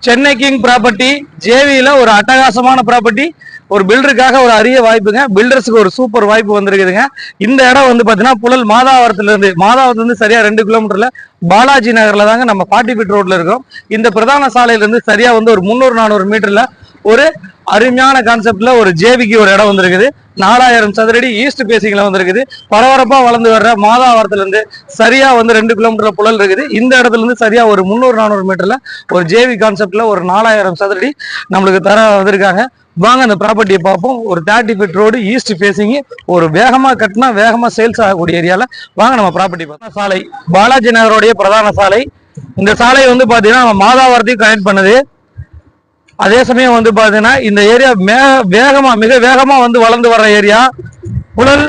Chennai king property ஜேவியில ஒரு அட்டகாசமான property ஒரு பில்டருக்காக ஒரு அரிய வாய்ப்புங்க. பில்டர்ஸுக்கு ஒரு சூப்பர் வாய்ப்பு வந்திருக்குதுங்க. இந்த இடம் வந்து பாத்தீங்கன்னா புழல் மாதாவரத்துல இருந்து சரியா 2 கிலோமீட்டர்ல பாலாஜி நகர்ல தாங்க நம்ம 40 ஃபீட் ரோட்ல இருக்கோம். இந்த பிரதான சாலையில இருந்து சரியா வந்து ஒரு 300-400 மீட்டர்ல ஒரு அருமையான கான்செப்ட்ல ஒரு ஜேவிக்கு ஒரு இடம் வந்திருக்குது. 4000 சதுரடி ஈஸ்ட் பேசிங்ல வந்திருக்குது. பரபரப்பா வளர்ந்து வர்ற மாதாவரத்துல இருந்து சரியா வந்து 2 கிலோமீட்டர் புழல் இருக்குது. இந்த இடத்துல இருந்து சரியா ஒரு 300-400 மீட்டர்ல ஒரு ஜேவி கான்செப்ட்ல ஒரு 4000 சதுரடி நம்மளுக்கு தர வந்திருக்காங்க. வாங்க அந்த ப்ராப்பர்ட்டியை பார்ப்போம். ஒரு 30 ஃபீட் ரோடு ஈஸ்ட் பேசிங், ஒரு வேகமா கட்டினா வேகமா சேல்ஸ் ஆகக்கூடிய ஏரியால வாங்க நம்ம ப்ராப்பர்ட்டி பார்ப்போம். சாலை பாலாஜி நகரோடைய பிரதான சாலை. இந்த சாலை வந்து பாத்தீங்கன்னா நம்ம மாதாவரத்தையும் கனெக்ட் பண்ணுது. அதே சமயம் வந்து பாத்தீங்கன்னா இந்த ஏரியா மிக வேகமா வந்து வளர்ந்து வர்ற ஏரியா புழல்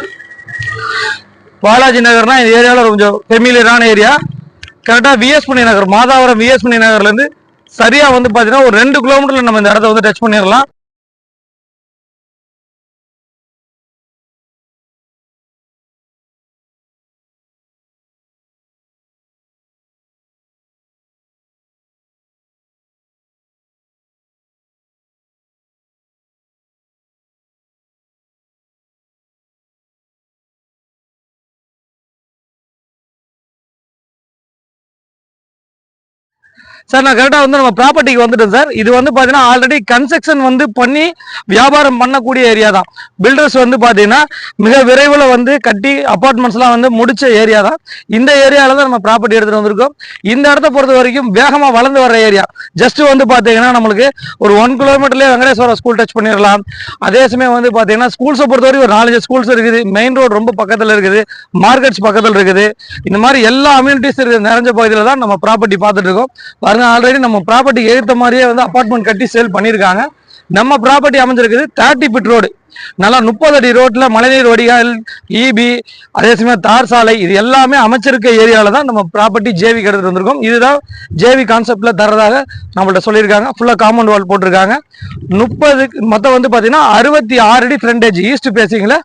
பாலாஜி நகர்னா இந்த ஏரியாவில் கொஞ்சம் ஃபெமிலியரான ஏரியா. கரெக்டா விஎஸ் மணி நகர், மாதாவரம் விஎஸ் மணி நகர்ல இருந்து சரியா வந்து பாத்தீங்கன்னா ஒரு 2 கிலோமீட்டர்ல நம்ம இந்த இடத்த வந்து டச் பண்ணிடலாம். சார் நான் கரெக்டாக வந்து நம்ம ப்ராப்பர்ட்டிக்கு வந்துட்டோம் சார். இது வந்து பார்த்தீங்கன்னா ஆல்ரெடி கன்ஸ்ட்ரக்ஷன் வந்து பண்ணி வியாபாரம் பண்ணக்கூடிய ஏரியா தான். பில்டர்ஸ் வந்து பார்த்தீங்கன்னா மிக விரைவில் வந்து கட்டி அப்பார்ட்மெண்ட்ஸ்லாம் வந்து முடிச்ச ஏரியா தான். இந்த ஏரியாவில் தான் நம்ம ப்ராப்பர்ட்டி எடுத்துகிட்டு வந்திருக்கோம். இந்த இடத்த பொறுத்த வரைக்கும் வேகமாக வளர்ந்து வர ஏரியா. ஜஸ்ட் வந்து பார்த்தீங்கன்னா நம்மளுக்கு ஒரு 1 கிலோமீட்டர்லேயே வெங்கடேஸ்வரா ஸ்கூல் டச் பண்ணிடலாம். அதே சமயம் வந்து பார்த்தீங்கன்னா ஸ்கூல்ஸை பொறுத்தவரைக்கும் ஒரு 4-5 ஸ்கூல்ஸ் இருக்குது. மெயின் ரோடு ரொம்ப பக்கத்தில் இருக்குது. மார்க்கெட்ஸ் பக்கத்தில் இருக்குது. இந்த மாதிரி எல்லா அம்யூனிட்டிஸ் இருக்குது நிறைஞ்ச பகுதியில் தான் நம்ம ப்ராப்பர்ட்டி பார்த்துட்டு இருக்கோம். பாருங்க, ஆல்ரெடி நம்ம ப்ராப்பர்ட்டி ஏற்ற மாதிரியே வந்து அபார்ட்மெண்ட் கட்டி சேல் பண்ணியிருக்காங்க. நம்ம ப்ராப்பர்ட்டி அமைஞ்சிருக்குது 30 ஃபீட் ரோடு. நல்லா 30 அடி ரோட்ல மழைநீர் வடிகால், இபி, அதே சமயம் தார் சாலை, இது எல்லாமே அமைச்சிருக்க ஏரியாவில தான் நம்ம ப்ராப்பர்ட்டி ஜேவி எடுத்துட்டு வந்திருக்கோம். இதுதான் ஜேவி கான்செப்ட்ல தரதாக நம்மள்ட்ட சொல்லியிருக்காங்க. ஃபுல்லா காம்பவுண்ட் வால் போட்டிருக்காங்க. 30 மொத்தம் வந்து பாத்தீங்கன்னா 66 அடி ஃப்ரண்டேஜ் ஈஸ்ட் பேசிங்ல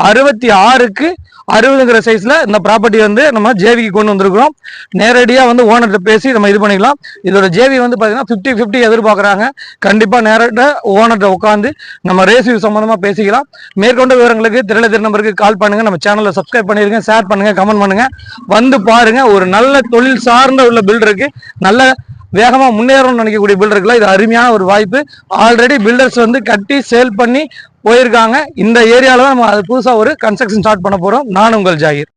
66க்கு 60ங்கிற சைஸ்ல இந்த ப்ராப்பர்ட்டி வந்து நம்ம ஜேவிக்கு கொண்டு வந்திருக்கிறோம். நேரடியாக வந்து ஓனர்கிட்ட பேசி நம்ம இது பண்ணிக்கலாம். இதோட ஜேவி வந்து பார்த்தீங்கன்னா 50-50 எதிர்பார்க்குறாங்க. கண்டிப்பாக நேரடியாக ஓனர்கிட்ட உட்காந்து நம்ம ரேசியூ சம்மந்தமாக பேசிக்கலாம். மேற்கொண்ட விவரங்களுக்கு திரளதிர் நம்பருக்கு கால் பண்ணுங்க. நம்ம சேனலை சப்ஸ்கிரைப் பண்ணிருங்க, ஷேர் பண்ணுங்க, கமெண்ட் பண்ணுங்க. வந்து பாருங்க, ஒரு நல்ல தொழில் சார்ந்த உள்ள பில்டருக்கு, நல்ல வேகமா முன்னேறணும்னு நினைக்கக்கூடிய பில்டருக்குலாம் இது அருமையான ஒரு வாய்ப்பு. ஆல்ரெடி பில்டர்ஸ் வந்து கட்டி சேல் பண்ணி போயிருக்காங்க. இந்த ஏரியால தான் நம்ம அது புதுசா ஒரு கன்ஸ்ட்ரக்ஷன் ஸ்டார்ட் பண்ண போறோம். நான் உங்கள் ஜாகிர்.